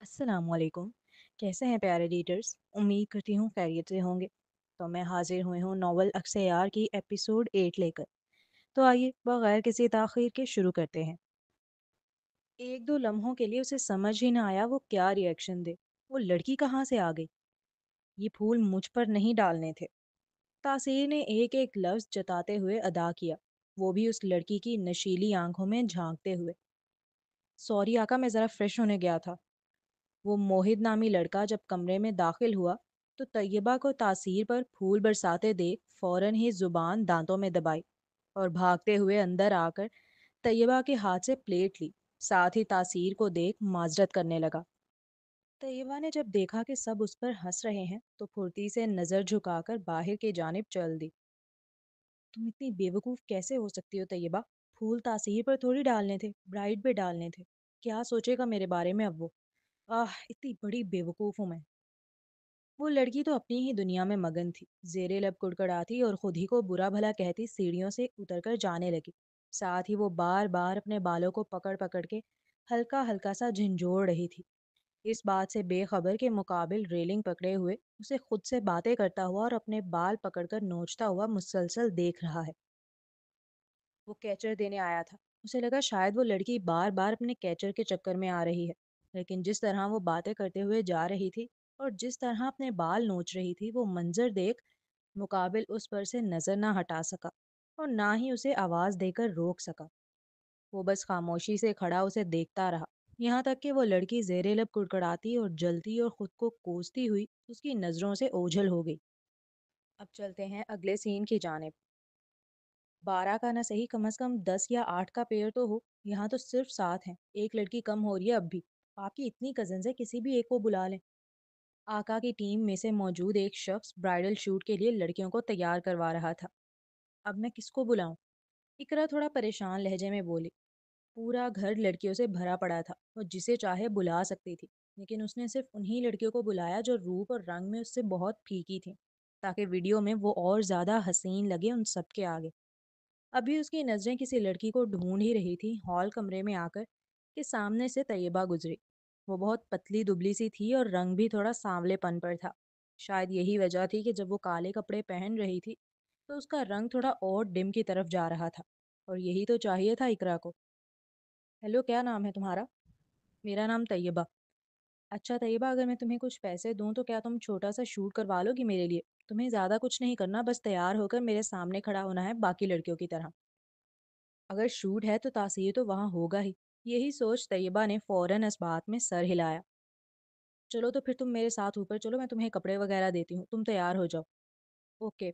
अस्सलाम वालेकुम। कैसे हैं प्यारे रीडर्स? उम्मीद करती हूँ खैरियत से होंगे। तो मैं हाजिर हुई हूँ नॉवल अक्सयार की एपिसोड 8 लेकर। तो आइए बगैर किसी ताख़ीर के शुरू करते हैं। एक दो लम्हों के लिए उसे समझ ही ना आया वो क्या रिएक्शन दे। वो लड़की कहाँ से आ गई? ये फूल मुझ पर नहीं डालने थे। तासीर ने एक एक लफ्ज़ जताते हुए अदा किया, वो भी उस लड़की की नशीली आंखों में झांकते हुए। सॉरी आका, मैं ज़रा फ्रेश होने गया था। वो मोहित नामी लड़का जब कमरे में दाखिल हुआ तो तैयबा को तासीर पर फूल बरसाते देख फौरन ही जुबान दांतों में दबाई और भागते हुए अंदर आकर तैयबा के हाथ से प्लेट ली। साथ ही तासीर को देख माजरत करने लगा। तैयबा ने जब देखा कि सब उस पर हंस रहे हैं तो फुर्ती से नजर झुकाकर बाहर की जानिब चल दी। तुम इतनी बेवकूफ कैसे हो सकती हो तैयबा? फूल तासीर पर थोड़ी डालने थे, ब्राइड पे डालने थे। क्या सोचेगा मेरे बारे में अब वो? इतनी बड़ी बेवकूफ हूं मैं। वो लड़की तो अपनी ही दुनिया में मगन थी, जेरे लब कुड़कुड़ाती और खुद ही को बुरा भला कहती सीढ़ियों से उतरकर जाने लगी। साथ ही वो बार बार अपने बालों को पकड़ पकड़ के हल्का हल्का सा झंझोड़ रही थी, इस बात से बेखबर के मुकाबिल रेलिंग पकड़े हुए उसे खुद से बातें करता हुआ और अपने बाल पकड़कर नोचता हुआ मुसलसल देख रहा है। वो कैचर देने आया था। उसे लगा शायद वो लड़की बार बार अपने कैचर के चक्कर में आ रही है, लेकिन जिस तरह वो बातें करते हुए जा रही थी और जिस तरह अपने बाल नोच रही थी वो मंजर देख मुकाबिल उस पर से नजर ना हटा सका और ना ही उसे आवाज देकर रोक सका। वो बस खामोशी से खड़ा उसे देखता रहा, यहाँ तक कि वो लड़की जेरे लब कुड़कुड़ाती और जलती और खुद को कोसती हुई उसकी नजरों से ओझल हो गई। अब चलते हैं अगले सीन की जानिब। 12 का ना सही, कम से कम 10 या 8 का पेयर तो हो। यहाँ तो सिर्फ 7 हैं। एक लड़की कम हो रही है अब भी। आपकी इतनी कजन है, किसी भी एक को बुला लें। आका की टीम में से मौजूद एक शख्स ब्राइडल शूट के लिए लड़कियों को तैयार करवा रहा था। अब मैं किसको बुलाऊं? इकरा थोड़ा परेशान लहजे में बोली। पूरा घर लड़कियों से भरा पड़ा था, वो जिसे चाहे बुला सकती थी, लेकिन उसने सिर्फ उन्हीं लड़कियों को बुलाया जो रूप और रंग में उससे बहुत फीकी थी, ताकि वीडियो में वो और ज्यादा हसीन लगे उन सबके आगे। अभी उसकी नज़रें किसी लड़की को ढूंढ ही रही थी हॉल कमरे में आकर कि सामने से तैयबा गुजरी। वो बहुत पतली दुबली सी थी और रंग भी थोड़ा सांवलेपन पर था। शायद यही वजह थी कि जब वो काले कपड़े पहन रही थी तो उसका रंग थोड़ा और डिम की तरफ जा रहा था, और यही तो चाहिए था इकरा को। हेलो, क्या नाम है तुम्हारा? मेरा नाम तैयबा। अच्छा तैयबा, अगर मैं तुम्हें कुछ पैसे दूं तो क्या तुम छोटा सा शूट करवा लोगी मेरे लिए? तुम्हें ज़्यादा कुछ नहीं करना, बस तैयार होकर मेरे सामने खड़ा होना है बाकी लड़कियों की तरह। अगर शूट है तो तासीर तो वहाँ होगा ही। यही सोच तैयबा ने फौरन इस बात में सर हिलाया। चलो तो फिर तुम मेरे साथ ऊपर चलो, मैं तुम्हें कपड़े वगैरह देती हूँ, तुम तैयार हो जाओ। ओके।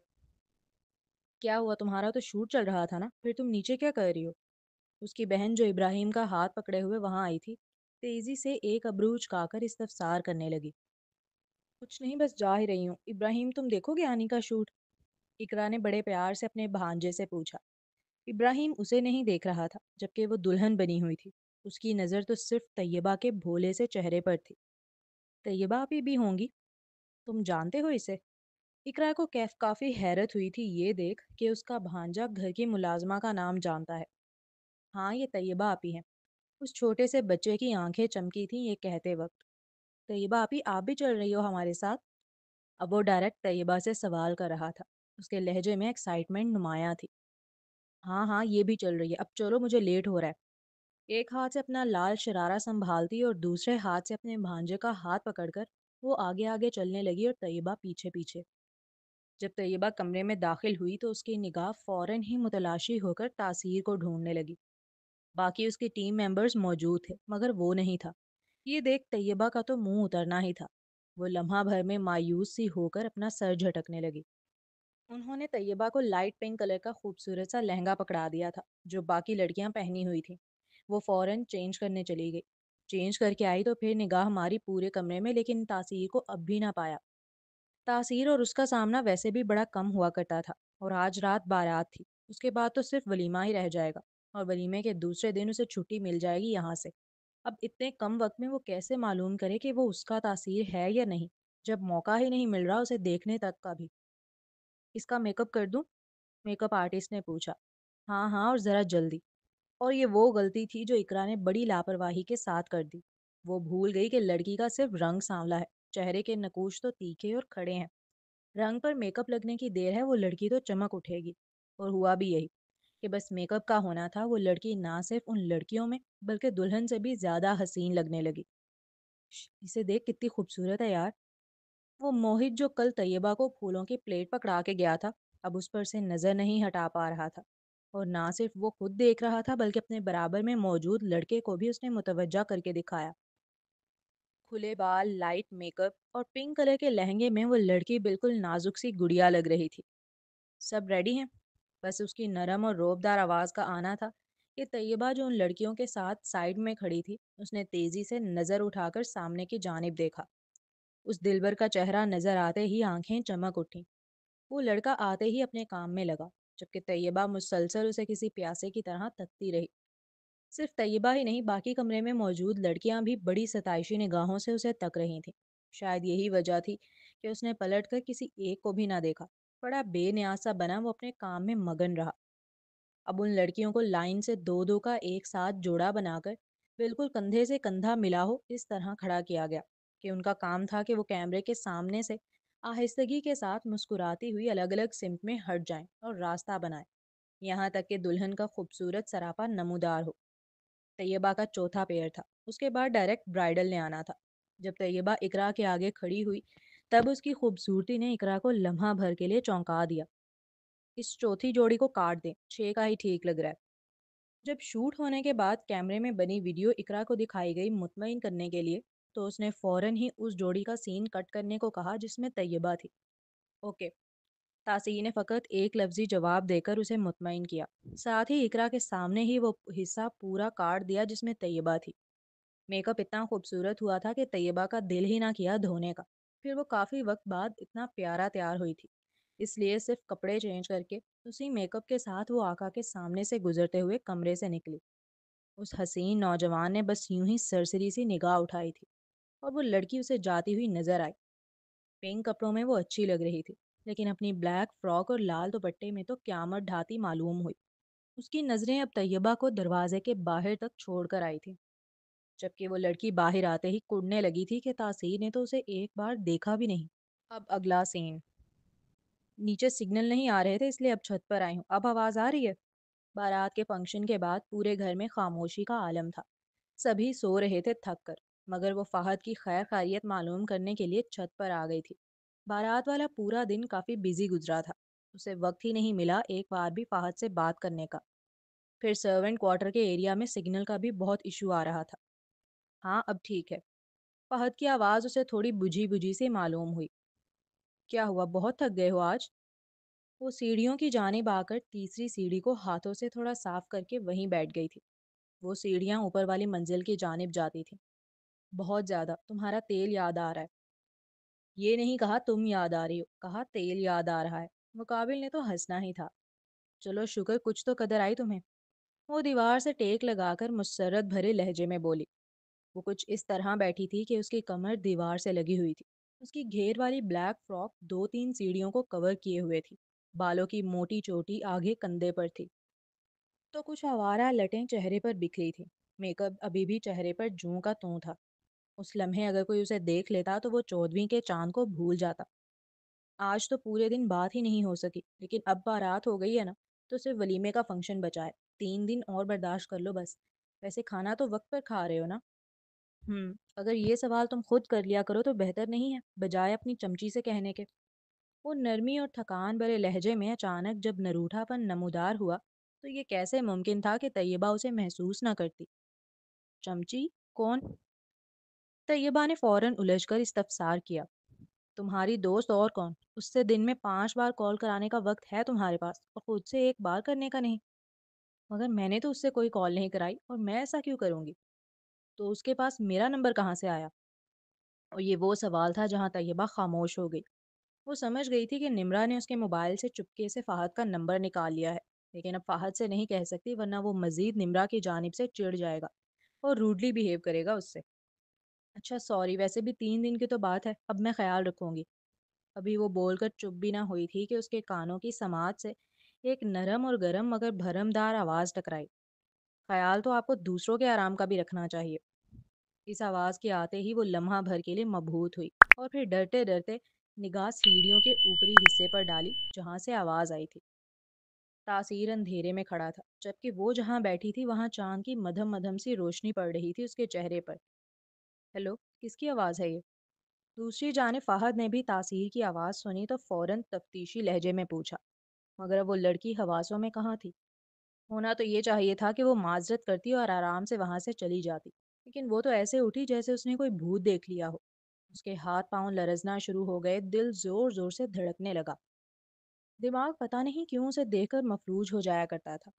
क्या हुआ, तुम्हारा तो शूट चल रहा था ना, फिर तुम नीचे क्या कर रही हो? उसकी बहन जो इब्राहिम का हाथ पकड़े हुए वहां आई थी, तेजी से एक अबरू उचकाकर इस्तफसार करने लगी। कुछ नहीं, बस जा ही रही हूँ। इब्राहिम, तुम देखोगे आनी का शूट? इकरा ने बड़े प्यार से अपने भांजे से पूछा। इब्राहिम उसे नहीं देख रहा था, जबकि वो दुल्हन बनी हुई थी। उसकी नज़र तो सिर्फ तैयबा के भोले से चेहरे पर थी। तैयबा अभी भी होंगी? तुम जानते हो इसे? इकरा को कैफ काफ़ी हैरत हुई थी ये देख कि उसका भांजा घर की मुलाजमा का नाम जानता है। हाँ, ये तैयबा आपी है। उस छोटे से बच्चे की आंखें चमकी थीं ये कहते वक्त। तैयबा आपी, आप भी चल रही हो हमारे साथ? अब वो डायरेक्ट तैयबा से सवाल कर रहा था। उसके लहजे में एक्साइटमेंट नुमाया थी। हाँ हाँ, ये भी चल रही है, अब चलो, मुझे लेट हो रहा है। एक हाथ से अपना लाल शरारा संभालती और दूसरे हाथ से अपने भांजे का हाथ पकड़कर वो आगे आगे चलने लगी और तैयबा पीछे पीछे। जब तैयबा कमरे में दाखिल हुई तो उसकी निगाह फौरन ही मुतलाशी होकर तासीर को ढूंढने लगी। बाकी उसकी टीम मेंबर्स मौजूद थे मगर वो नहीं था। ये देख तैयबा का तो मुंह उतरना ही था। वो लम्हा भर में मायूस सी होकर अपना सर झटकने लगी। उन्होंने तैयबा को लाइट पिंक कलर का खूबसूरत सा लहंगा पकड़ा दिया था जो बाकी लड़कियां पहनी हुई थी। वो फौरन चेंज करने चली गई। चेंज करके आई तो फिर निगाह हमारी पूरे कमरे में, लेकिन तासीर को अब भी ना पाया। तासीर और उसका सामना वैसे भी बड़ा कम हुआ करता था, और आज रात बारात थी। उसके बाद तो सिर्फ वलीमा ही रह जाएगा, और वलीमे के दूसरे दिन उसे छुट्टी मिल जाएगी यहाँ से। अब इतने कम वक्त में वो कैसे मालूम करे कि वो उसका तासीर है या नहीं, जब मौका ही नहीं मिल रहा उसे देखने तक का भी। इसका मेकअप कर दूं? मेकअप आर्टिस्ट ने पूछा। हाँ हाँ, और ज़रा जल्दी। और ये वो गलती थी जो इकरा ने बड़ी लापरवाही के साथ कर दी। وہ بھول گئی کہ لڑکی کا صرف رنگ سانولا ہے، چہرے کے نقوش تو تیکھے اور کھڑے ہیں۔ رنگ پر میک اپ لگنے کی دیر ہے، وہ لڑکی تو چمک اٹھے گی۔ اور ہوا بھی یہی کہ بس میک اپ کا ہونا تھا، وہ لڑکی نہ صرف ان لڑکیوں میں بلکہ دلہن سے بھی زیادہ حسین لگنے لگی۔ اسے دیکھ کتنی خوبصورت ہے یار۔ وہ موہت جو کل طیبہ کو پھولوں کی پلیٹ پکڑا کے گیا تھا، اب اس پر سے نظر نہیں ہٹا پا رہا تھا۔ اور نہ صرف وہ خود دیکھ رہا تھا بلکہ اپنے برابر میں موجود لڑکے کو بھی اس نے متوجہ کر کے دکھایا۔ کھلے بال، لائٹ میک اپ اور پنک کلر کے لہنگے میں وہ لڑکی بالکل نازک سی گڑیا لگ رہی تھی۔ سب ریڈی ہیں؟ بس اس کی نرم اور روبدار آواز کا آنا تھا کہ طیبہ جو ان لڑکیوں کے ساتھ سائڈ میں کھڑی تھی، اس نے تیزی سے نظر اٹھا کر سامنے کی جانب دیکھا۔ اس دلبر کا چہرہ نظر آتے ہی آنکھیں چمک اٹھیں۔ وہ لڑکا آتے ہی اپنے کام میں لگا، جبکہ طیبہ مسلسل اسے کسی پیاسے کی طرح تکتی رہی۔ صرف طیبہ ہی نہیں، باقی کمرے میں موجود لڑکیاں بھی بڑی ستائشی نگاہوں سے اسے تک رہی تھیں۔ شاید یہی وجہ تھی کہ اس نے پلٹ کر کسی ایک کو بھی نہ دیکھا۔ بڑا بے نیاز سا بنا وہ اپنے کام میں مگن رہا۔ اب ان لڑکیوں کو لائن سے دو دو کا ایک ساتھ جوڑا بنا کر بالکل کندھے سے کندھا ملا ہو اس طرح کھڑا کیا گیا کہ ان کا کام تھا کہ وہ کیمرے کے سامنے سے آہستگی کے ساتھ مسکراتی ہوئی الگ الگ سمت میں ہٹ جائیں اور راستہ بنائیں، یہاں تک کہ دلہن کا خوبصورت سراپا نمودار ہو۔ طیبہ کا چوتھا پیر تھا، اس کے بعد ڈائریکٹ برائڈل نے آنا تھا۔ جب طیبہ اقرا کے آگے کھڑی ہوئی تب اس کی خوبصورتی نے اقرا کو لمحہ بھر کے لیے چونکا دیا۔ اس چوتھی جوڑی کو کاٹ دیں، 6 کا ہی ٹھیک لگ رہا ہے۔ جب شوٹ ہونے کے بعد کیمرے میں بنی ویڈیو اقرا کو دکھائی گئی مطمئن کرنے کے لیے، تو اس نے فوراً ہی اس جوڑی کا سین کٹ کرنے کو کہا جس میں طیبہ تھی۔ اوکے، تاثیر نے فقط ایک لفظی جواب دے کر اسے مطمئن کیا، ساتھ ہی اقرا کے سامنے ہی وہ حصہ پورا کاٹ دیا جس میں طیبہ تھی۔ میک اپ اتنا خوبصورت ہوا تھا کہ طیبہ کا دل ہی نہ کیا دھونے کا۔ پھر وہ کافی وقت بعد اتنا پیارا تیار ہوئی تھی، اس لیے صرف کپڑے چینج کر کے اسی میک اپ کے ساتھ وہ آقا کے سامنے سے گزرتے ہوئے کمرے سے نکلی۔ اس حسین نوجوان نے بس یوں ہی سرسری سی نگاہ اٹھائی تھی اور وہ لڑکی اسے جاتی ہوئی نظر آئی۔ پنک کپڑوں میں وہ اچھی لگ رہی تھی، لیکن اپنی بلیک فراک اور لال دوپٹے میں تو قیامت ڈھاتی معلوم ہوئی۔ اس کی نظریں اب طیبہ کو دروازے کے باہر تک چھوڑ کر آئی تھی، جبکہ وہ لڑکی باہر آتے ہی کڑنے لگی تھی کہ تاثیر نے تو اسے ایک بار دیکھا بھی نہیں۔ اب اگلا سین۔ نیچے سگنل نہیں آ رہے تھے اس لیے اب چھت پر آئی ہوں، اب آواز آ رہی ہے؟ بارات کے فنکشن کے بعد پورے گھر میں خاموشی کا عالم تھا۔ سبھی سو رہے تھے تھک کر، مگر وہ فہد کی خیر خیریت معلوم کرنے کے لیے چھت پر آ گئی تھی۔ بارات والا پورا دن کافی بزی گزرا تھا، اسے وقت ہی نہیں ملا ایک بار بھی فہد سے بات کرنے کا۔ پھر سرونٹ کوارٹر کے ایریا میں سگنل کا بھی بہت ایشو آ رہا تھا۔ ہاں اب ٹھیک ہے۔ فہد کی آواز اسے تھوڑی بجھی بجھی سے معلوم ہوئی۔ کیا ہوا، بہت تھک گئے ہو آج؟ وہ سیڑھیوں کی جانب آ کر تیسری سیڑھی کو ہاتھوں سے تھوڑا صاف کر کے وہیں بیٹھ گئی تھی۔ وہ سیڑھیاں اوپر والی منزل کی جانب جاتی تھیں۔ بہت زیادہ، تمہارا تیل یاد آ رہا ہے۔ یہ نہیں کہا تم یاد آ رہی ہو، کہا تیل یاد آ رہا ہے۔ مقابل نے تو ہنسنا ہی تھا۔ چلو شکر کچھ تو قدر آئی تمہیں۔ وہ دیوار سے ٹیک لگا کر مسرت بھرے لہجے میں بولی۔ وہ کچھ اس طرح بیٹھی تھی کہ اس کی کمر دیوار سے لگی ہوئی تھی۔ اس کی گھیر والی بلیک فراک 2-3 سیڑھیوں کو کور کیے ہوئے تھی۔ بالوں کی موٹی چوٹی آگے کندھے پر تھی تو کچھ آوارہ لٹیں چہرے پر بکھری تھی۔ میک اپ ابھی بھی چہرے پر جوں کا توں تھا۔ اس لمحے اگر کوئی اسے دیکھ لیتا تو وہ 14ویں کے چاند کو بھول جاتا۔ آج تو پورے دن بات ہی نہیں ہو سکی، لیکن اب بارات ہو گئی ہے نا، تو صرف ولیمے کا فنکشن بچا ہے۔ 3 دن اور برداشت کر لو بس۔ ویسے کھانا تو وقت پر کھا رہے ہو نا؟ اگر یہ سوال تم خود کر لیا کرو تو بہتر نہیں ہے، بجائے اپنی چمچی سے کہنے کے۔ وہ نرمی اور تھکان بھرے لہجے میں اچانک جب نروٹھا پن نمودار ہوا تو یہ کیسے ممکن تھا کہ طیبہ اسے محسوس نہ کرتی؟ چمچی؟ کون؟ طیبہ نے فوراً الجھ کر استفسار کیا۔ تمہاری دوست اور کون؟ اس سے دن میں 5 بار کال کرانے کا وقت ہے تمہارے پاس، اور خود سے ایک بار کرنے کا نہیں؟ مگر میں نے تو اس سے کوئی کال نہیں کرائی، اور میں ایسا کیوں کروں گی؟ تو اس کے پاس میرا نمبر کہاں سے آیا؟ اور یہ وہ سوال تھا جہاں طیبہ خاموش ہو گئی۔ وہ سمجھ گئی تھی کہ نمرا نے اس کے موبائل سے چپکے سے فہد کا نمبر نکال لیا ہے، لیکن اب فہد سے نہیں کہہ سکتی ورنہ وہ مزید نمرا کی جانب سے چڑ جائے گا اور روڈلی بیہیو کرے گا اس سے۔ اچھا سوری، ویسے بھی 3 دن کی تو بات ہے، اب میں خیال رکھوں گی۔ ابھی وہ بول کر چپ بھی نہ ہوئی تھی کہ اس کے کانوں کی سماعت سے ایک نرم اور گرم مگر بھرم دار آواز ٹکرائی۔ خیال تو آپ کو دوسروں کے آرام کا بھی رکھنا چاہیے۔ इस आवाज़ के आते ही वो लम्हा भर के लिए मबहूत हुई और फिर डरते डरते निगाह सीढ़ियों के ऊपरी हिस्से पर डाली जहाँ से आवाज़ आई थी। तासीर अंधेरे में खड़ा था, जबकि वो जहाँ बैठी थी वहाँ चांद की मधम मधम सी रोशनी पड़ रही थी उसके चेहरे पर। हेलो, किसकी आवाज़ है ये? दूसरी जाने फहद ने भी तासीर की आवाज़ सुनी तो फौरन तफ्तीशी लहजे में पूछा, मगर अब वो लड़की हवासों में कहाँ थी? होना तो ये चाहिए था कि वो माजरत करती और आराम से वहां से चली जाती, लेकिन वो तो ऐसे उठी जैसे उसने कोई भूत देख लिया हो। उसके हाथ पांव लरजना शुरू हो गए, दिल जोर जोर से धड़कने लगा। दिमाग पता नहीं क्यों उसे देखकर मफलूज हो जाया करता था।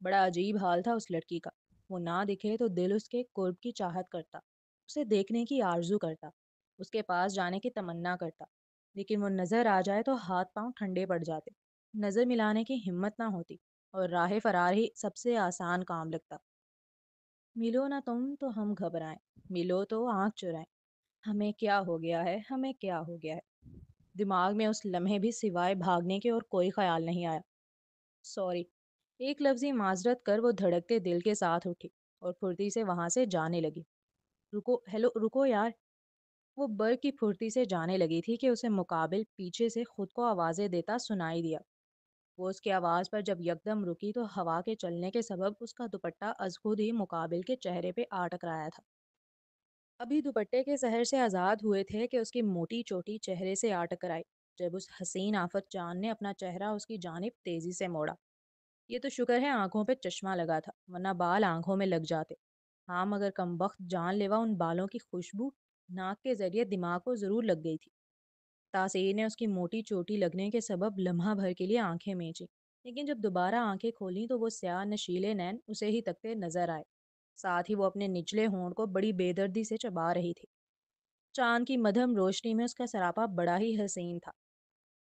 बड़ा अजीब हाल था उस लड़की का। वो ना दिखे तो दिल उसके कुर्ब की चाहत करता, उसे देखने की आरजू करता, उसके पास जाने की तमन्ना करता। लेकिन वो नजर आ जाए तो हाथ पांव ठंडे पड़ जाते, नजर मिलाने की हिम्मत ना होती और राह फरार ही सबसे आसान काम लगता। मिलो ना तुम तो हम घबराएं, मिलो तो आंख चुराएं, हमें क्या हो गया है, हमें क्या हो गया है। दिमाग में उस लम्हे भी सिवाय भागने के और कोई ख्याल नहीं आया। सॉरी, एक लफ्जी माजरत कर वो धड़कते दिल के साथ उठी और फुर्ती से वहां से जाने लगी। रुको, हेलो रुको यार। वो बर्फ की फुर्ती से जाने लगी थी कि उसे मुकाबिल पीछे से खुद को आवाजें देता सुनाई दिया। वो उसकी आवाज पर जब यकदम रुकी तो हवा के चलने के सबब उसका दुपट्टा अज खुद ही मुकाबिल के चेहरे पे आ टकराया था। अभी दुपट्टे के सहर से आज़ाद हुए थे कि उसकी मोटी चोटी चेहरे से आ टकराई, जब उस हसीन आफत चांद ने अपना चेहरा उसकी जानिब तेजी से मोड़ा। ये तो शुक्र है आंखों पे चश्मा लगा था, वरना बाल आंखों में लग जाते। हाँ, मगर कमबख्त जानलेवा उन बालों की खुशबू नाक के जरिए दिमाग को जरूर लग गई थी। तासीर ने उसकी मोटी चोटी लगने के सबब लम्हा भर के लिए आंखें मींची, लेकिन जब दोबारा आंखें खोलीं तो वो स्याह नशीले नैन उसे ही तकते नजर आए। साथ ही वो अपने निचले होंठ को बड़ी बेदर्दी से चबा रही थी। चांद की मध्यम रोशनी में उसका सरापा बड़ा ही हसीन था।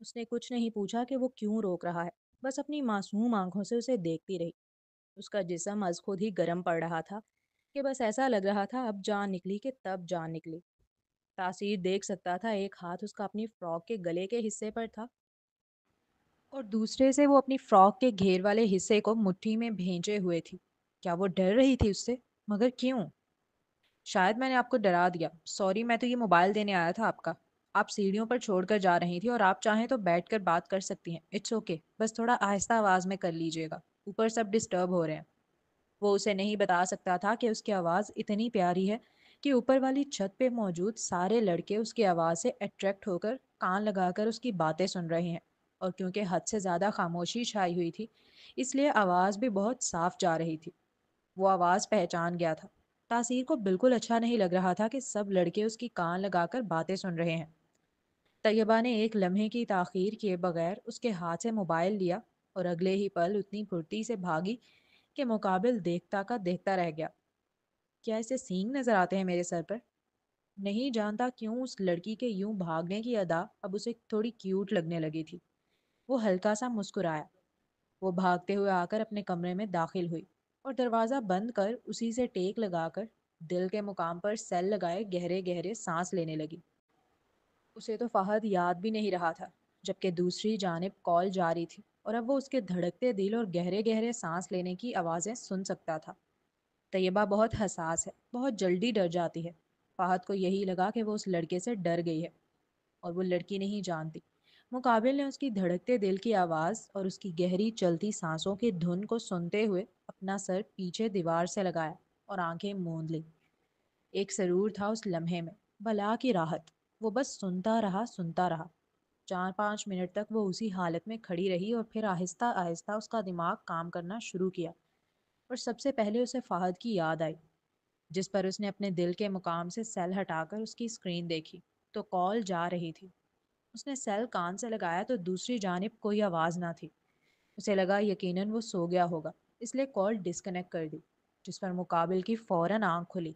उसने कुछ नहीं पूछा कि वो क्यों रोक रहा है, बस अपनी मासूम आंखों से उसे देखती रही। उसका जिस्म अज खुद ही गर्म पड़ रहा था कि बस ऐसा लग रहा था अब जान निकली कि तब जान निकली। तासीर देख सकता था एक हाथ उसका अपनी फ्रॉक के गले के हिस्से पर था और दूसरे से वो अपनी फ्रॉक के घेर वाले हिस्से को मुट्ठी में भेंचे हुए थी। क्या वो डर रही थी उससे? मगर क्यों? शायद मैंने आपको डरा दिया, सॉरी। मैं तो ये मोबाइल देने आया था आपका। आप सीढ़ियों पर छोड़कर जा रही थी और आप चाहें तो बैठकर बात कर सकती हैं, इट्स ओके। बस थोड़ा आहिस्ता आवाज में कर लीजिएगा, ऊपर सब डिस्टर्ब हो रहे हैं। वो उसे नहीं बता सकता था कि उसकी आवाज़ इतनी प्यारी है कि ऊपर वाली छत पे मौजूद सारे लड़के उसकी आवाज़ से अट्रैक्ट होकर कान लगाकर उसकी बातें सुन रहे हैं। और क्योंकि हद से ज़्यादा खामोशी छाई हुई थी, इसलिए आवाज़ भी बहुत साफ जा रही थी। वो आवाज़ पहचान गया था। तासीर को बिल्कुल अच्छा नहीं लग रहा था कि सब लड़के उसकी कान लगाकर बातें सुन रहे हैं। तैयबा ने एक लम्हे की ताखीर किए बगैर उसके हाथ से मोबाइल लिया और अगले ही पल उतनी फुर्ती से भागी के मुकाबिल देखता का देखता रह गया। क्या इसे सींग नजर आते हैं मेरे सर पर? नहीं जानता क्यों उस लड़की के यूं भागने की अदा अब उसे थोड़ी क्यूट लगने लगी थी। वो हल्का सा मुस्कुराया। वो भागते हुए आकर अपने कमरे में दाखिल हुई और दरवाज़ा बंद कर उसी से टेक लगाकर दिल के मुकाम पर सेल लगाए गहरे गहरे सांस लेने लगी। उसे तो फहद याद भी नहीं रहा था, जबकि दूसरी जानिब कॉल जारी थी और अब वो उसके धड़कते दिल और गहरे गहरे सांस लेने की आवाज़ें सुन सकता था। तैयबा बहुत हसास है, बहुत जल्दी डर जाती है। फहद को यही लगा कि वो उस लड़के से डर गई है और वो लड़की नहीं जानती। मुकाबिल ने उसकी धड़कते दिल की आवाज़ और उसकी गहरी चलती सांसों की धुन को सुनते हुए अपना सर पीछे दीवार से लगाया और आंखें मूंद ली। एक सरूर था उस लम्हे में, भला की राहत। वो बस सुनता रहा, सुनता रहा। 4-5 मिनट तक वो उसी हालत में खड़ी रही और फिर आहिस्ता आहिस्ता उसका दिमाग काम करना शुरू किया। और सबसे पहले उसे फहद की याद आई, जिस पर उसने अपने दिल के मुकाम से सेल हटाकर उसकी स्क्रीन देखी तो कॉल जा रही थी। उसने सेल कान से लगाया तो दूसरी जानिब कोई आवाज़ ना थी। उसे लगा यकीनन वो सो गया होगा, इसलिए कॉल डिस्कनेक्ट कर दी, जिस पर मुकाबिल की फौरन आंख खुली।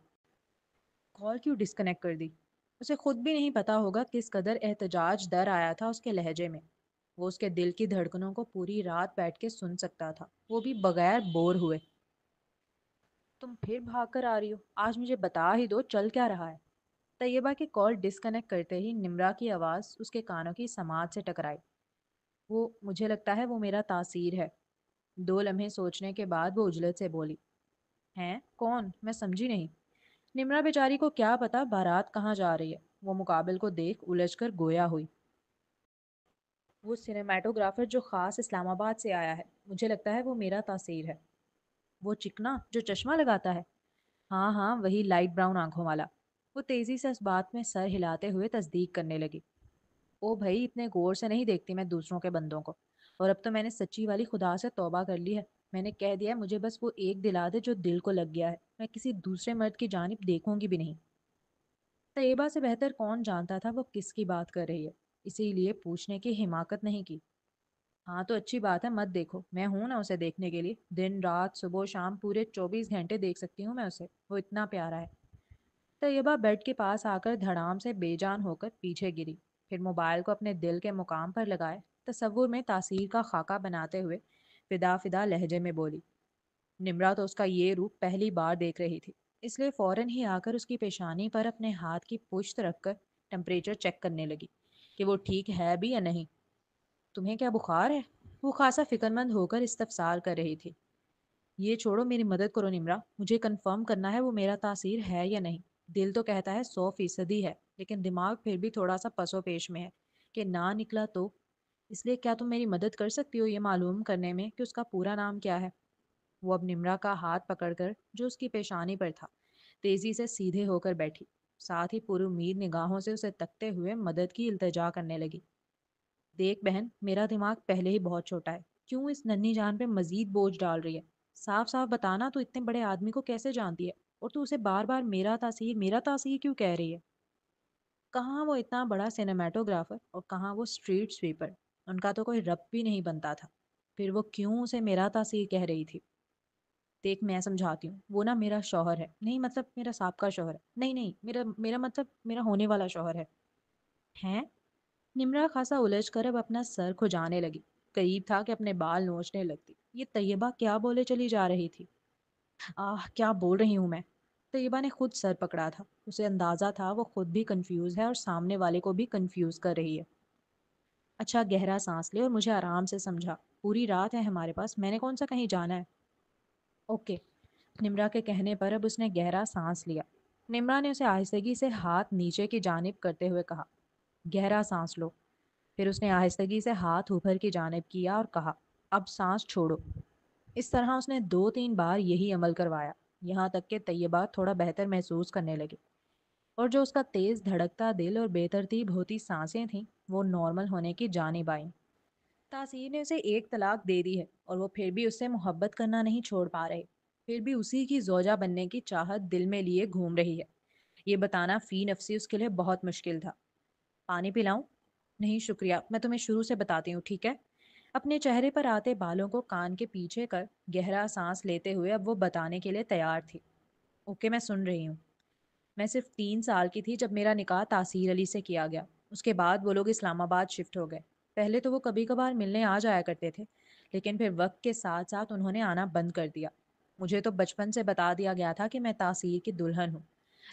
कॉल क्यों डिस्कनेक्ट कर दी? उसे खुद भी नहीं पता होगा किस कदर एहतजाज दर आया था उसके लहजे में। वो उसके दिल की धड़कनों को पूरी रात बैठ के सुन सकता था, वो भी बगैर बोर हुए। तुम फिर भाग कर आ रही हो, आज मुझे बता ही दो चल क्या रहा है। तैयबा के कॉल डिस्कनेक्ट करते ही निम्रा की आवाज़ उसके कानों की समात से टकराई। वो, मुझे लगता है वो मेरा तासीर है। 2 लम्हे सोचने के बाद वो उजलत से बोली। हैं, कौन? मैं समझी नहीं। निम्रा बेचारी को क्या पता बारात कहाँ जा रही है। वो मुकाबिल को देख उलझ कर गोया हुई। वो सिनेमाटोग्राफर जो खास इस्लामाबाद से आया है, मुझे लगता है वो मेरा तासीर है। वो चिकना जो चश्मा लगाता है। हाँ हाँ, वही लाइट ब्राउन आंखों वाला। वो तेजी से इस बात में सर हिलाते हुए तस्दीक करने लगी। ओ भाई, इतने गौर से नहीं देखती मैं दूसरों के बंदों को। और अब तो मैंने सच्ची वाली खुदा से तौबा कर ली है। मैंने कह दिया है, मुझे बस वो एक दिला दे जो दिल को लग गया है। मैं किसी दूसरे मर्द की जानिब देखूंगी भी नहीं। तैयबा से बेहतर कौन जानता था वो किसकी बात कर रही है। इसीलिए पूछने की हिमाकत नहीं की। हाँ तो अच्छी बात है, मत देखो, मैं हूं ना उसे देखने के लिए। दिन रात सुबह शाम पूरे 24 घंटे देख सकती हूँ मैं उसे। वो इतना प्यारा है। तैयबा बेड के पास आकर धड़ाम से बेजान होकर पीछे गिरी। फिर मोबाइल को अपने दिल के मुकाम पर लगाए तसव्वुर में तासीर का खाका बनाते हुए फिदा फिदा लहजे में बोली। निम्रा तो उसका ये रूप पहली बार देख रही थी, इसलिए फौरन ही आकर उसकी पेशानी पर अपने हाथ की पुश्त रखकर टेम्परेचर चेक करने लगी कि वो ठीक है भी या नहीं। तुम्हें क्या बुखार है? वो खासा फिक्रमंद होकर इस्तफसार कर रही थी। ये छोड़ो, मेरी मदद करो निम्रा, मुझे कंफर्म करना है वो मेरा तासीर है या नहीं। दिल तो कहता है 100% है, लेकिन दिमाग फिर भी थोड़ा सा पसो पेश में है कि ना निकला तो। इसलिए क्या तुम मेरी मदद कर सकती हो ये मालूम करने में कि उसका पूरा नाम क्या है? वो अब निम्रा का हाथ पकड़कर जो उसकी पेशानी पर था तेजी से सीधे होकर बैठी, साथ ही पुरुमीद निगाहों से उसे तकते हुए मदद की इल्तजा करने लगी। देख बहन, मेरा दिमाग पहले ही बहुत छोटा है, क्यों इस नन्ही जान पे मजीद बोझ डाल रही है? साफ साफ बताना, तू इतने बड़े आदमी को कैसे जानती है? और तू उसे बार बार मेरा तासीर क्यों कह रही है? कहाँ वो इतना बड़ा सिनेमाटोग्राफर और कहाँ वो स्ट्रीट स्वीपर। उनका तो कोई रब भी नहीं बनता था। फिर वो क्यों उसे मेरा तासीर कह रही थी? देख, मैं समझाती हूँ, वो ना मेरा शौहर है, नहीं मतलब मेरा साबका शौहर है, नहीं नहीं, मेरा मेरा मतलब मेरा होने वाला शौहर है। हैं? निम्रा खासा उलझ कर अब अपना सर खुजाने लगी। करीब था कि अपने बाल नोचने लगती। ये तैयबा क्या बोले चली जा रही थी? आह, क्या बोल रही हूँ मैं? तैयबा ने खुद सर पकड़ा था। उसे अंदाजा था वो खुद भी कंफ्यूज है और सामने वाले को भी कंफ्यूज कर रही है। अच्छा, गहरा सांस ले और मुझे आराम से समझा। पूरी रात है हमारे पास, मैंने कौन सा कहीं जाना है। ओके। निम्रा के कहने पर अब उसने गहरा सांस लिया। निम्रा ने उसे आहिस्तगी से हाथ नीचे की जानिब करते हुए कहा, गहरा सांस लो। फिर उसने आहिस्तगी से हाथ ऊपर की जानिब किया और कहा, अब सांस छोड़ो। इस तरह उसने 2-3 बार यही अमल करवाया, यहाँ तक कि तैयबा थोड़ा बेहतर महसूस करने लगी। और जो उसका तेज धड़कता दिल और बेतरतीब होती सांसें थीं, वो नॉर्मल होने की जानिब आईं। तासीर ने उसे एक तलाक दे दी है और वो फिर भी उससे मोहब्बत करना नहीं छोड़ पा रहे। फिर भी उसी की जोजा बनने की चाहत दिल में लिए घूम रही है। ये बताना फी नफसी उसके लिए बहुत मुश्किल था। पानी पिलाऊं? नहीं शुक्रिया, मैं तुम्हें शुरू से बताती हूँ, ठीक है? अपने चेहरे पर आते बालों को कान के पीछे कर गहरा सांस लेते हुए अब वो बताने के लिए तैयार थी। ओके, मैं सुन रही हूँ। मैं सिर्फ 3 साल की थी जब मेरा निकाह तासीर अली से किया गया। उसके बाद वो लोग इस्लामाबाद शिफ्ट हो गए। पहले तो वो कभी कभार मिलने आ जाया करते थे, लेकिन फिर वक्त के साथ साथ उन्होंने आना बंद कर दिया। मुझे तो बचपन से बता दिया गया था कि मैं तासीर की दुल्हन हूँ,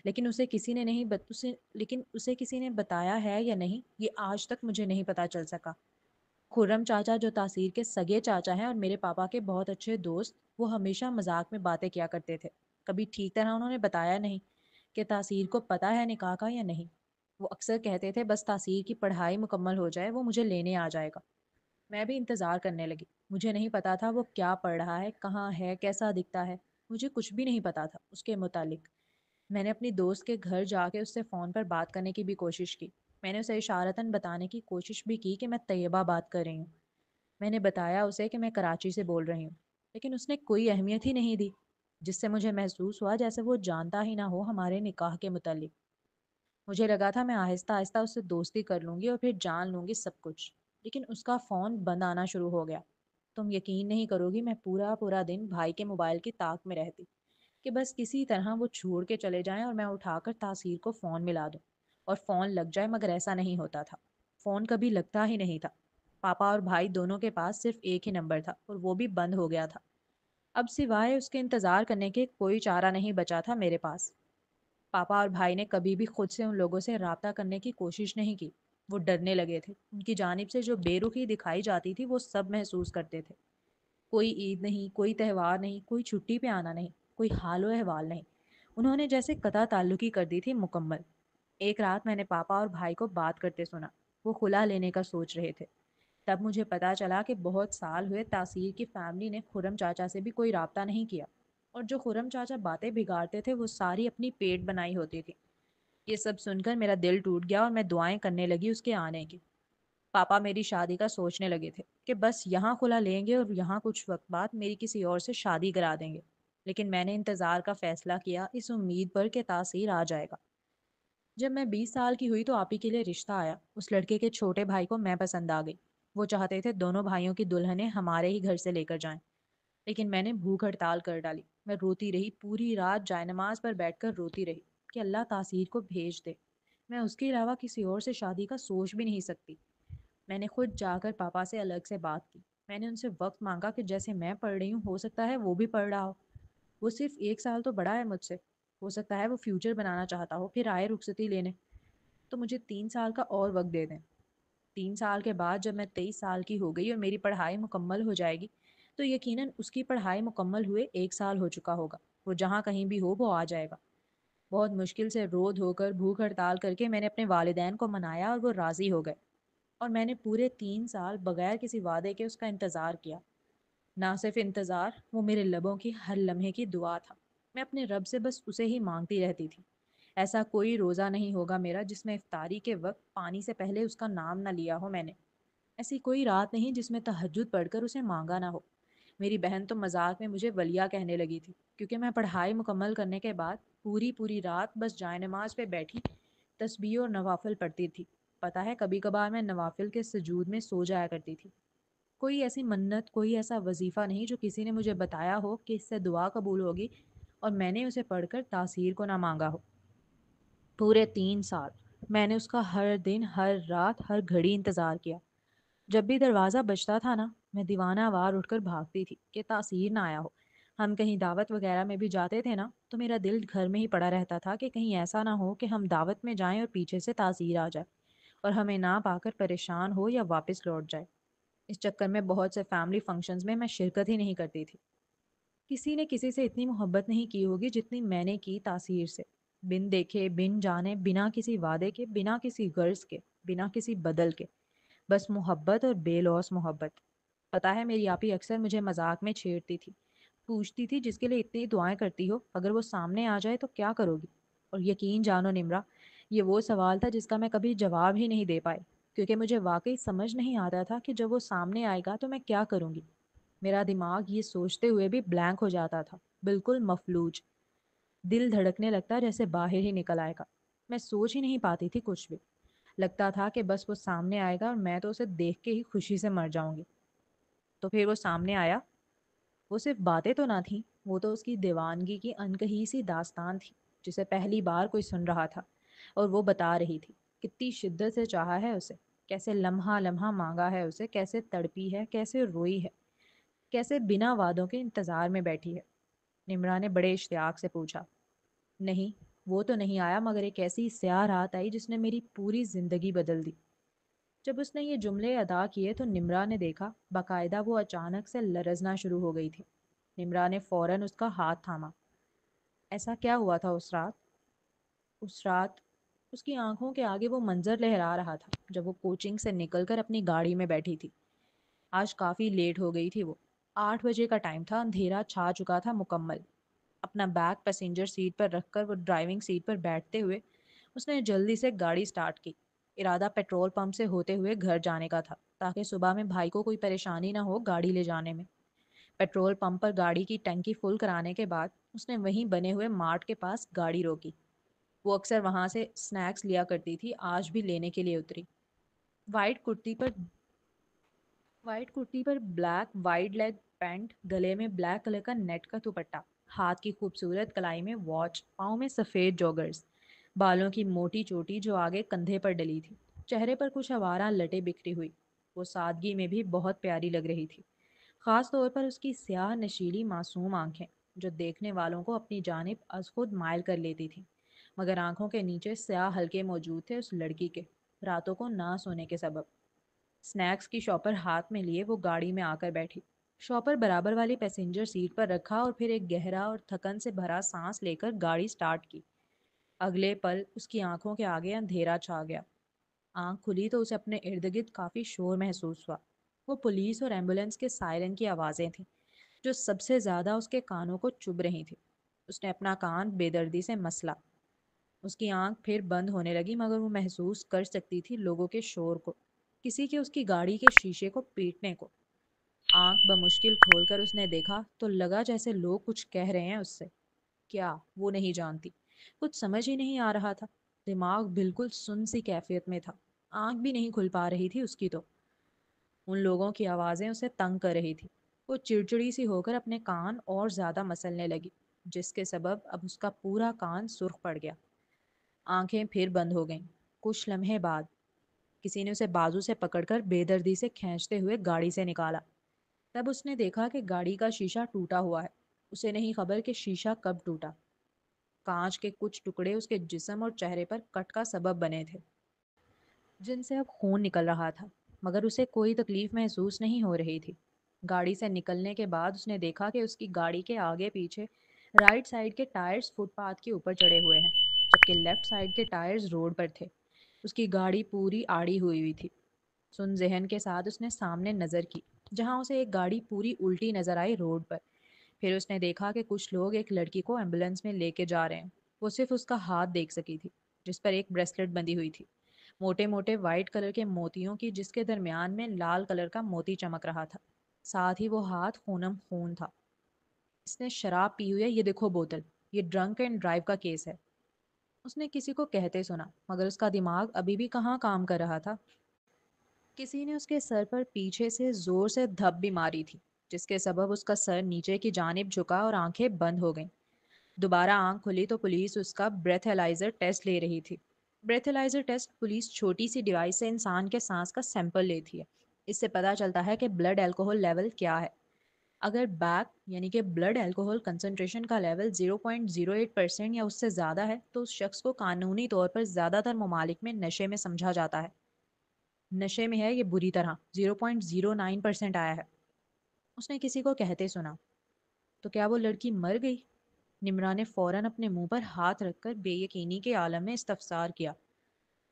लेकिन उसे किसी ने नहीं बत, उसे लेकिन उसे किसी ने बताया है या नहीं, ये आज तक मुझे नहीं पता चल सका। खुर्रम चाचा जो तासीर के सगे चाचा हैं और मेरे पापा के बहुत अच्छे दोस्त, वो हमेशा मजाक में बातें किया करते थे। कभी ठीक तरह उन्होंने बताया नहीं कि तासीर को पता है निकाह का या नहीं। वो अक्सर कहते थे बस तासीर की पढ़ाई मुकम्मल हो जाए वो मुझे लेने आ जाएगा। मैं भी इंतज़ार करने लगी। मुझे नहीं पता था वो क्या पढ़ रहा है, कहाँ है, कैसा दिखता है। मुझे कुछ भी नहीं पता था उसके मुतालिक। मैंने अपनी दोस्त के घर जाके उससे फ़ोन पर बात करने की भी कोशिश की। मैंने उसे इशारतन बताने की कोशिश भी की कि मैं तैयबा बात कर रही हूँ। मैंने बताया उसे कि मैं कराची से बोल रही हूँ, लेकिन उसने कोई अहमियत ही नहीं दी, जिससे मुझे महसूस हुआ जैसे वो जानता ही ना हो हमारे निकाह के मुतालिक। मुझे लगा था मैं आहिस्ता आहिस्ता उससे दोस्ती कर लूँगी और फिर जान लूँगी सब कुछ, लेकिन उसका फ़ोन बंद आना शुरू हो गया। तुम यकीन नहीं करोगी, मैं पूरा पूरा दिन भाई के मोबाइल की ताक में रहती कि बस किसी तरह वो छोड़ के चले जाएं और मैं उठाकर तासीर को फ़ोन मिला दूं और फ़ोन लग जाए, मगर ऐसा नहीं होता था। फ़ोन कभी लगता ही नहीं था। पापा और भाई दोनों के पास सिर्फ एक ही नंबर था और वो भी बंद हो गया था। अब सिवाय उसके इंतज़ार करने के कोई चारा नहीं बचा था मेरे पास। पापा और भाई ने कभी भी खुद से उन लोगों से राब्ता करने की कोशिश नहीं की। वो डरने लगे थे। उनकी जानिब से जो बेरुखी दिखाई जाती थी वो सब महसूस करते थे। कोई ईद नहीं, कोई त्यौहार नहीं, कोई छुट्टी पे आना नहीं, कोई हालो अहवाल नहीं। انہوں نے جیسے قطع تعلقی کر دی تھی مکمل۔ ایک رات میں نے پاپا اور بھائی کو بات کرتے سنا، وہ خلا لینے کا سوچ رہے تھے۔ تب مجھے پتا چلا کہ بہت سال ہوئے تاثیر کی فیملی نے خرم چاچا سے بھی کوئی رابطہ نہیں کیا، اور جو خرم چاچا باتیں بگاڑتے تھے وہ ساری اپنی پیٹ بنائی ہوتی تھی۔ یہ سب سن کر میرا دل ٹوٹ گیا اور میں دعائیں کرنے لگی اس کے آنے کی۔ پاپا میری شادی کا سوچنے لگے تھے کہ بس یہاں خلا لیں گے اور یہاں کچھ وقت بعد میری کسی اور سے شادی کرا دیں گے، لیکن میں نے انتظار کا فیصلہ کیا اس امید پر کہ تاثیر آ جائے گا۔ جب میں 20 سال کی ہوئی تو آپ ہی کے لیے رشتہ آیا۔ اس لڑکے کے چھوٹے بھائی کو میں پسند آ گئی۔ وہ چاہتے تھے دونوں بھائیوں کی دلہنیں ہمارے ہی گھر سے لے کر جائیں، لیکن میں نے بھوک ہڑتال کر ڈالی۔ میں روتی رہی، پوری رات جائے نماز پر بیٹھ کر روتی رہی کہ اللہ تاثیر کو بھیج دے، میں اس کے علاوہ کسی اور سے شادی کا سوچ بھی نہیں سکتی۔ میں نے خود جا کر پاپا سے الگ سے بات کی۔ میں نے ان سے وقت مانگا کہ جیسے میں پڑھ رہی ہوں ہو سکتا ہے وہ بھی پڑھ رہا ہو، وہ صرف 1 سال تو بڑا ہے مجھ سے، ہو سکتا ہے وہ فیوچر بنانا چاہتا ہو، پھر آئے رخصتی لینے، تو مجھے 3 سال کا اور وقت دے دیں۔ 3 سال کے بعد جب میں 23 سال کی ہو گئی اور میری پڑھائی مکمل ہو جائے گی تو یقیناً اس کی پڑھائی مکمل ہوئے 1 سال ہو چکا ہوگا، وہ جہاں کہیں بھی ہو وہ آ جائے گا۔ بہت مشکل سے رو دھو کر بھوک ہڑتال کر کے میں نے اپنے والدین کو منایا اور وہ راضی ہو گئے، اور میں نے پورے 3 سال بغیر کسی وعدے کے اس کا انتظار کیا۔ نہ صرف انتظار، وہ میرے لبوں کی ہر لمحے کی دعا تھا۔ میں اپنے رب سے بس اسے ہی مانگتی رہتی تھی۔ ایسا کوئی روزہ نہیں ہوگا میرا جس میں افطاری کے وقت پانی سے پہلے اس کا نام نہ لیا ہو میں نے۔ ایسی کوئی رات نہیں جس میں تہجد پڑھ کر اسے مانگا نہ ہو۔ میری بہن تو مذاق میں مجھے ولیہ کہنے لگی تھی، کیونکہ میں پڑھائی مکمل کرنے کے بعد پوری پوری رات بس جائے نماز پہ بیٹھی تسبیح اور نوافل پڑھتی تھی۔ پتہ ہے کبھی کبھار میں نوافل کے سجود میں سو جایا کرتی تھی۔ کوئی ایسی منت، کوئی ایسا وظیفہ نہیں جو کسی نے مجھے بتایا ہو کہ اس سے دعا قبول ہوگی اور میں نے اسے پڑھ کر تاثیر کو نہ مانگا ہو۔ پورے 3 سال میں نے اس کا ہر دن، ہر رات، ہر گھڑی انتظار کیا۔ جب بھی دروازہ بجتا تھا نا، میں دیوانہ وار اٹھ کر بھاگتی تھی کہ تاثیر نہ آیا ہو۔ ہم کہیں دعوت وغیرہ میں بھی جاتے تھے نا تو میرا دل گھر میں ہی پڑا رہتا تھا کہ کہیں ایسا نہ ہو کہ ہم دعوت میں جائیں اور پیچھے سے تاثیر آ جائے اور ہمیں نہ پا کر پریشان ہو یا واپس لوٹ جائے۔ اس چکر میں بہت سے فیملی فنکشنز میں شرکت ہی نہیں کرتی تھی۔ کسی نے کسی سے اتنی محبت نہیں کی ہوگی جتنی میں نے کی تاثیر سے، بن دیکھے، بن جانے، بنا کسی وعدے کے، بنا کسی غرض کے، بنا کسی بدل کے، بس محبت اور بے لوث محبت۔ پتا ہے میری آپی اکثر مجھے مذاق میں چھیڑتی تھی، پوچھتی تھی جس کے لیے اتنی دعائیں کرتی ہو اگر وہ سامنے آ جائے تو کیا کرو گی؟ اور یقین جانو نمرا، یہ وہ سوال تھا جس کا میں کبھی جواب ہی نہیں دے پائی، کیونکہ مجھے واقعی سمجھ نہیں آتا تھا کہ جب وہ سامنے آئے گا تو میں کیا کروں گی۔ میرا دماغ یہ سوچتے ہوئے بھی بلینک ہو جاتا تھا، بالکل مفلوج۔ دل دھڑکنے لگتا جیسے باہر ہی نکل آئے گا۔ میں سوچ ہی نہیں پاتی تھی کچھ بھی۔ لگتا تھا کہ بس وہ سامنے آئے گا اور میں تو اسے دیکھ کے ہی خوشی سے مر جاؤں گی۔ تو پھر وہ سامنے آیا۔ وہ صرف باتیں تو نہ تھیں، وہ تو اس کی دیوانگی کی انکہی سی داستان تھی جسے پہلی بار کوئی سن رہا تھا، اور وہ بتا رہی تھی کتنی شدت سے چاہا ہے اسے، کیسے لمحہ لمحہ مانگا ہے اسے، کیسے تڑپی ہے، کیسے روئی ہے، کیسے بنا وعدوں کے انتظار میں بیٹھی ہے۔ نمرا نے بڑے اشتیاق سے پوچھا۔ نہیں، وہ تو نہیں آیا، مگر ایک ایسی سیاہ رات آئی جس نے میری پوری زندگی بدل دی۔ جب اس نے یہ جملے ادا کیے تو نمرا نے دیکھا باقاعدہ وہ اچانک سے لرزنا شروع ہو گئی تھی۔ نمرا نے فوراً اس کا ہاتھ تھاما۔ ایسا کیا ہوا تھا اس رات؟ اس رات اس کی آنکھوں کے آگے وہ منظر لہرا رہا تھا جب وہ کوچنگ سے نکل کر اپنی گاڑی میں بیٹھی تھی۔ آج کافی لیٹ ہو گئی تھی وہ۔ 8 بجے کا ٹائم تھا، اندھیرا چھا چکا تھا مکمل۔ اپنا بیگ پیسنجر سیٹ پر رکھ کر وہ ڈرائیونگ سیٹ پر بیٹھتے ہوئے اس نے جلدی سے گاڑی سٹارٹ کی۔ ارادہ پیٹرول پمپ سے ہوتے ہوئے گھر جانے کا تھا تاکہ صبح میں بھائی کو کوئی پریشانی نہ ہو گاڑی لے جانے میں۔ پیٹرول پمپ پر گاڑی کی ٹنکی فل کرانے کے بعد اس نے وہیں بنے ہوئے مارٹ کے پاس گاڑی روکی۔ وہ اکثر وہاں سے سنیکس لیا کرتی تھی، آج بھی لینے کے لیے اتری۔ وائٹ کرتی پر وائٹ کرتی پر بلیک وائڈ لیگ پینٹ، گلے میں بلیک کلر کا نیٹ کا دوپٹہ، ہاتھ کی خوبصورت کلائی میں واچ، پاؤں میں سفید جوگرز، بالوں کی موٹی چوٹی جو آگے کندھے پر ڈلی تھی، چہرے پر کچھ آوارہ لٹیں بکھری ہوئی۔ وہ سادگی میں بھی بہت پیاری لگ رہی تھی، خاص طور پر اس کی سیاہ نشیلی معصوم آنکھیں جو دیکھنے والوں کو اپنی جانب از خود مائل کر لیتی تھیں، مگر آنکھوں کے نیچے سیاہ حلقے موجود تھے اس لڑکی کے، راتوں کو نہ سونے کے سبب۔ سنیکس کی شاپر ہاتھ میں لیے وہ گاڑی میں آ کر بیٹھی۔ शॉपर बराबर वाली पैसेंजर सीट पर रखा और फिर एक गहरा और थकन से भरा सांस लेकर गाड़ी स्टार्ट की। अगले पल उसकी आंखों के आगे अंधेरा छा गया। आंख खुली तो उसे अपने इर्द गिर्द काफी शोर महसूस हुआ। वो पुलिस और एम्बुलेंस के सायरन की आवाजें थीं जो सबसे ज्यादा उसके कानों को चुभ रही थी। उसने अपना कान बेदर्दी से मसला। उसकी आंख फिर बंद होने लगी मगर वो महसूस कर सकती थी लोगों के शोर को, किसी के उसकी गाड़ी के शीशे को पीटने को। आंख बमुश्किल खोलकर उसने देखा तो लगा जैसे लोग कुछ कह रहे हैं उससे। क्या वो नहीं जानती। कुछ समझ ही नहीं आ रहा था। दिमाग बिल्कुल सुन सी कैफियत में था। आंख भी नहीं खुल पा रही थी उसकी तो। उन लोगों की आवाजें उसे तंग कर रही थी। वो चिड़चिड़ी सी होकर अपने कान और ज्यादा मसलने लगी, जिसके सबब अब उसका पूरा कान सुर्ख पड़ गया। आंखें फिर बंद हो गईं। कुछ लम्हे बाद किसी ने उसे बाजू से पकड़कर बेदर्दी से खींचते हुए गाड़ी से निकाला। तब उसने देखा कि गाड़ी का शीशा टूटा हुआ है। उसे नहीं खबर कि शीशा कब टूटा। कांच के कुछ टुकड़े उसके जिस्म और चेहरे पर कट का सबब बने थे, जिनसे अब खून निकल रहा था, मगर उसे कोई तकलीफ महसूस नहीं हो रही थी। गाड़ी से निकलने के बाद उसने देखा कि उसकी गाड़ी के आगे पीछे राइट साइड के टायर्स फुटपाथ के ऊपर चढ़े हुए हैं, जबकि लेफ्ट साइड के टायर्स रोड पर थे। उसकी गाड़ी पूरी आड़ी हुई थी। सुन जहन के साथ उसने सामने नजर की, जहां उसे एक गाड़ी पूरी उल्टी नजर आई रोड पर। फिर उसने देखा कि कुछ लोग एक लड़की को एम्बुलेंस में लेके जा रहे हैं। वो सिर्फ उसका हाथ देख सकी थी, जिस पर एक ब्रेसलेट बंधी हुई थी, मोटे मोटे वाइट कलर के मोतियों की, जिसके दरमियान में लाल कलर का मोती चमक रहा था। साथ ही वो हाथ खूनम खून था। इसने शराब पी हुई है, ये देखो बोतल। ये ड्रंक एंड ड्राइव का केस है। उसने किसी को कहते सुना, मगर उसका दिमाग अभी भी कहाँ काम कर रहा था। किसी ने उसके सर पर पीछे से जोर से धप भी मारी थी, जिसके सबब उसका सर नीचे की जानिब झुका और आंखें बंद हो गईं। दोबारा आंख खुली तो पुलिस उसका ब्रेथेलाइजर टेस्ट ले रही थी। ब्रेथेलाइजर टेस्ट पुलिस छोटी सी डिवाइस से इंसान के सांस का सैंपल लेती है। इससे पता चलता है कि ब्लड अल्कोहल लेवल क्या है। अगर बैक यानी कि ब्लड अल्कोहल कंसंट्रेशन का लेवल 0.08% या उससे ज़्यादा है तो उस शख्स को कानूनी तौर पर ज़्यादातर ममालिक में नशे में समझा जाता है। नशे में है ये बुरी तरह। 0.09% आया है। उसने किसी को कहते सुना। तो क्या वो लड़की मर गई? निम्रा ने फौरन अपने मुंह पर हाथ रखकर बेयकीनी के आलम में इस्तफसार किया।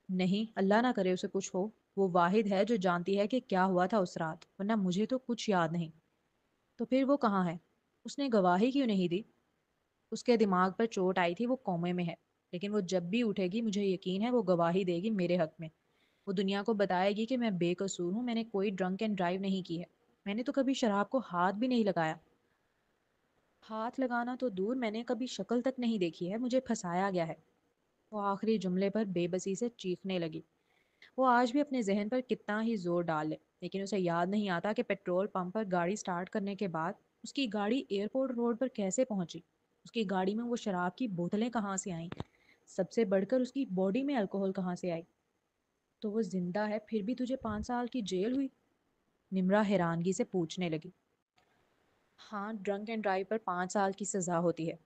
नहीं, अल्लाह ना करे उसे कुछ हो। वो वाहिद है जो जानती है कि क्या हुआ था उस रात, वरना मुझे तो कुछ याद नहीं। तो फिर वो कहाँ है? उसने गवाही क्यों नहीं दी? उसके दिमाग पर चोट आई थी, वो कोमे में है। लेकिन वो जब भी उठेगी मुझे यकीन है वो गवाही देगी मेरे हक में। वो दुनिया को बताएगी कि मैं बेकसूर हूँ, मैंने कोई ड्रंक एंड ड्राइव नहीं की है। मैंने तो कभी शराब को हाथ भी नहीं लगाया। हाथ लगाना तो दूर, मैंने कभी शक्ल तक नहीं देखी है, मुझे फंसाया गया है। वो आखिरी जुमले पर बेबसी से चीखने लगी। वो आज भी अपने जहन पर कितना ही जोर डाल ले, लेकिन उसे याद नहीं आता कि पेट्रोल पंप पर गाड़ी स्टार्ट करने के बाद उसकी गाड़ी एयरपोर्ट रोड पर कैसे पहुंची। उसकी गाड़ी में वो शराब की बोतलें कहाँ से आईं? सबसे बढ़कर उसकी बॉडी में अल्कोहल कहाँ से आई? तो वो जिंदा है फिर भी तुझे 5 साल की जेल हुई? निम्रा हैरानगी से पूछने लगी। हाँ, ड्रंक एंड ड्राइव पर 5 साल की सजा होती है।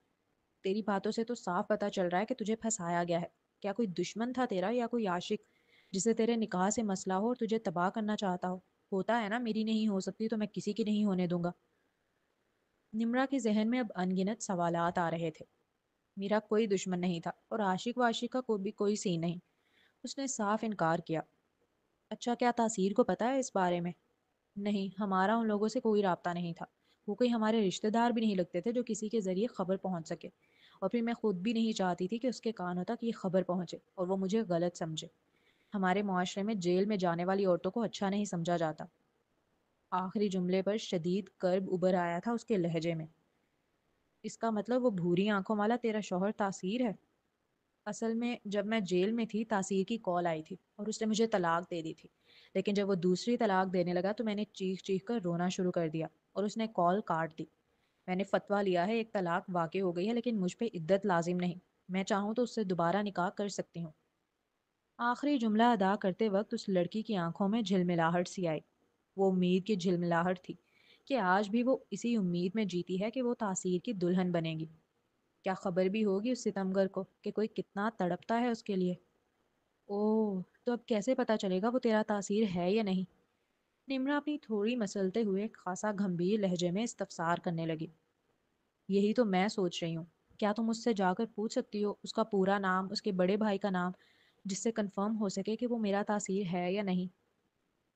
तेरी बातों से तो साफ पता चल रहा है कि तुझे फंसाया गया है। क्या कोई दुश्मन था तेरा या कोई आशिक, जिसे तेरे निकाह से मसला हो और तुझे तबाह करना चाहता हो? होता है ना, मेरी नहीं हो सकती तो मैं किसी की नहीं होने दूंगा। निम्रा के जहन में अब अनगिनत सवालात आ रहे थे। मेरा कोई दुश्मन नहीं था और आशिक वाशिक का कोई भी कोई सीन नहीं। उसने साफ इनकार किया। अच्छा, क्या तासीर को पता है इस बारे में? नहीं, हमारा उन लोगों से कोई राब्ता नहीं था। वो कोई हमारे रिश्तेदार भी नहीं लगते थे जो किसी के जरिए खबर पहुंच सके। और फिर मैं खुद भी नहीं चाहती थी कि उसके कानों तक ये खबर पहुंचे और वो मुझे गलत समझे। हमारे मुआशरे में जेल में जाने वाली औरतों को अच्छा नहीं समझा जाता। आखिरी जुमले पर शदीद कर्ब उभर आया था उसके लहजे में। इसका मतलब वो भूरी आंखों वाला तेरा शौहर तासीर है? असल में जब मैं जेल में थी तासीर की कॉल आई थी और उसने मुझे तलाक दे दी थी। लेकिन जब वो दूसरी तलाक देने लगा तो मैंने चीख चीख कर रोना शुरू कर दिया और उसने कॉल काट दी। मैंने फतवा लिया है, एक तलाक वाक़ई हो गई है, लेकिन मुझ पे इद्दत लाजिम नहीं। मैं चाहूँ तो उससे दोबारा निकाह कर सकती हूँ। आखिरी जुमला अदा करते वक्त उस लड़की की आंखों में झिलमिलाहट सी आई। वो उम्मीद की झिलमिलाहट थी कि आज भी वो इसी उम्मीद में जीती है कि वो तासीर की दुल्हन बनेगी। क्या खबर भी होगी उस सितमगर को कि कोई कितना तड़पता है उसके लिए। ओह, तो अब कैसे पता चलेगा वो तेरा तासीर है या नहीं? निम्रा अपनी थोड़ी मसलते हुए खासा गंभीर लहजे में इस्तफसार करने लगी। यही तो मैं सोच रही हूँ। क्या तुम उससे जाकर पूछ सकती हो उसका पूरा नाम, उसके बड़े भाई का नाम, जिससे कंफर्म हो सके कि वो मेरा तासीर है या नहीं?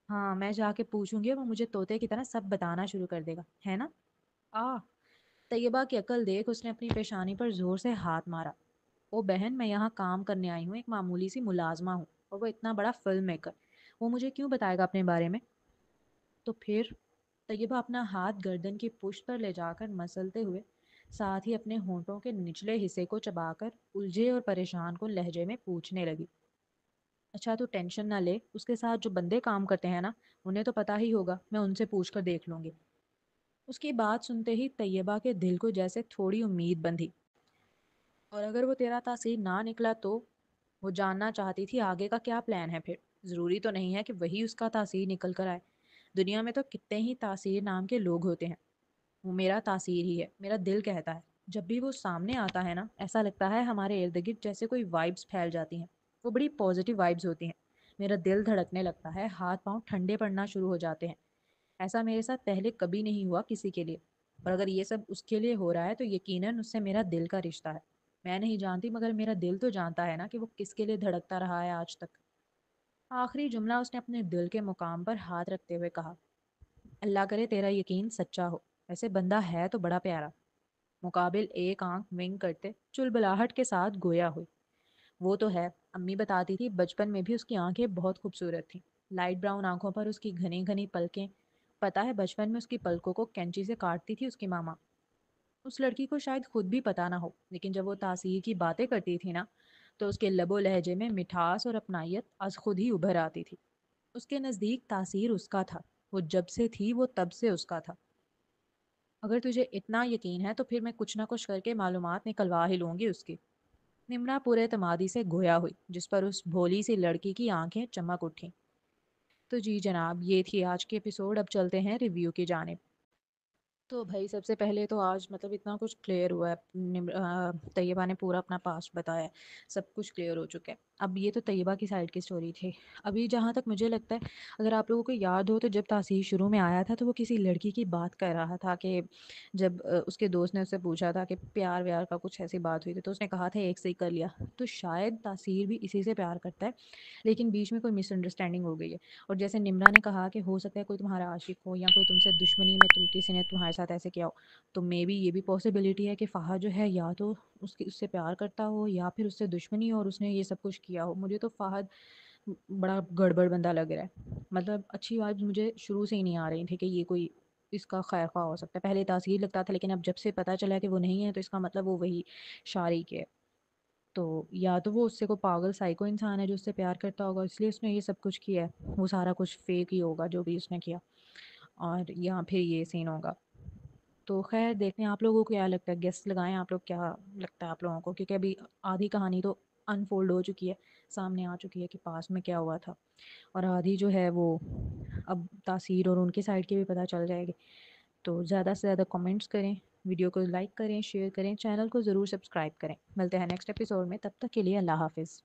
हाँ, मैं जाके पूछूंगी और वो मुझे तोते की तरह सब बताना शुरू कर देगा, है ना? आ तैयबा की अकल देख उसने अपनी पेशानी पर जोर से हाथ मारा। ओ बहन, मैं यहाँ काम करने आई हूँ, एक मामूली सी मुलाजमा हूँ, और वो इतना बड़ा फिल्म मेकर, वो मुझे क्यों बताएगा अपने बारे में? तो फिर? तैयबा अपना हाथ गर्दन की पुष्ट पर ले जाकर मसलते हुए साथ ही अपने होंठों के निचले हिस्से को चबाकर उलझे और परेशान को लहजे में पूछने लगी। अच्छा, तो टेंशन ना ले, उसके साथ जो बंदे काम करते हैं ना, उन्हें तो पता ही होगा, मैं उनसे पूछ कर देख लूंगी। उसकी बात सुनते ही तैयबा के दिल को जैसे थोड़ी उम्मीद बंधी। और अगर वो तेरा तासीर ना निकला तो? वो जानना चाहती थी आगे का क्या प्लान है फिर। जरूरी तो नहीं है कि वही उसका तासीर निकल कर आए। दुनिया में तो कितने ही तासीर नाम के लोग होते हैं। वो मेरा तासीर ही है, मेरा दिल कहता है। जब भी वो सामने आता है ना, ऐसा लगता है हमारे इर्द गिर्द जैसे कोई वाइब्स फैल जाती हैं। वो बड़ी पॉजिटिव वाइब्स होती हैं। मेरा दिल धड़कने लगता है, हाथ पांव ठंडे पड़ना शुरू हो जाते हैं। ऐसा मेरे साथ पहले कभी नहीं हुआ किसी के लिए। और अगर ये सब उसके लिए हो रहा है तो यकीनन उससे मेरा दिल का रिश्ता है। मैं नहीं जानती, मगर मेरा दिल तो जानता है ना कि वो किसके लिए धड़कता रहा है आज तक। आखिरी जुमला उसने अपने दिल के मुकाम पर हाथ रखते हुए कहा। अल्लाह करे तेरा यकीन सच्चा हो। वैसे बंदा है तो बड़ा प्यारा। मुकाबिल एक आंख विंग करते चुलबुलाहट के साथ गोया हुई। वो तो है, अम्मी बताती थी बचपन में भी उसकी आंखें बहुत खूबसूरत थीं। लाइट ब्राउन आंखों पर उसकी घनी घनी पलकें। पता है, बचपन में उसकी पलकों को कैंची से काटती थी उसकी मामा। उस लड़की को शायद खुद भी पता ना हो, लेकिन जब वो तासीर की बातें करती थी ना, तो उसके लबो लहजे में मिठास और अपनायत आज खुद ही उभर आती थी। उसके नज़दीक तासीर उसका था। वो जब से थी वो तब से उसका था। अगर तुझे इतना यकीन है तो फिर मैं कुछ ना कुछ करके मालूमात निकलवा ही लूंगी उसकी। निम्रा पूरे तमादी से गोया हुई, जिस पर उस भोली सी लड़की की आंखें चमक उठी। तो जी जनाब, ये थी आज की एपिसोड। अब चलते हैं रिव्यू की जानिब। तो भाई सबसे पहले तो आज मतलब इतना कुछ क्लियर हुआ है। तैयबा ने पूरा अपना पास्ट बताया है। सब कुछ क्लियर हो चुका है। अब ये तो तैयबा की साइड की स्टोरी थी। अभी जहाँ तक मुझे लगता है, अगर आप लोगों को याद हो तो जब तासीर शुरू में आया था तो वो किसी लड़की की बात कर रहा था कि जब उसके दोस्त ने उससे पूछा था कि प्यार व्यार का कुछ ऐसी बात हुई थी, तो उसने कहा था एक से ही कर लिया। तो शायद तासीर भी इसी से प्यार करता है, लेकिन बीच में कोई मिसअंडरस्टैंडिंग हो गई है। और जैसे निम्रा ने कहा कि हो सकता है कोई तुम्हारा आशिक हो या कोई तुमसे दुश्मनी में तुम किसी ने तुम्हारे साथ ऐसे किया हो, तो मे बी ये भी पॉसिबिलिटी है कि फ़हाद जो है या तो उससे प्यार करता हो या फिर उससे दुश्मनी हो और उसने ये सब कुछ किया हो। मुझे तो फ़हाद बड़ा गड़बड़ बंदा लग रहा है। मतलब अच्छी बात मुझे शुरू से ही नहीं आ रही थी कि ये कोई इसका खैर खा हो सकता है। पहले तासीर लगता था, लेकिन अब जब से पता चला कि वो नहीं है तो इसका मतलब वो वही शारिक है। तो या तो वो उससे को पागल साइको इंसान है जो उससे प्यार करता होगा, इसलिए उसने ये सब कुछ किया है। वो सारा कुछ फेक ही होगा जो भी उसने किया। और या फिर ये सीन होगा। तो खैर देखते हैं, आप लोगों को क्या लगता है, गेस लगाएं आप लोग, क्या लगता है आप लोगों को? क्योंकि अभी आधी कहानी तो अनफोल्ड हो चुकी है, सामने आ चुकी है कि पास में क्या हुआ था। और आधी जो है वो अब तासीर और उनके साइड की भी पता चल जाएगी। तो ज़्यादा से ज़्यादा कमेंट्स करें, वीडियो को लाइक करें, शेयर करें, चैनल को ज़रूर सब्सक्राइब करें। मिलते हैं नेक्स्ट एपिसोड में, तब तक के लिए अल्लाह हाफिज़।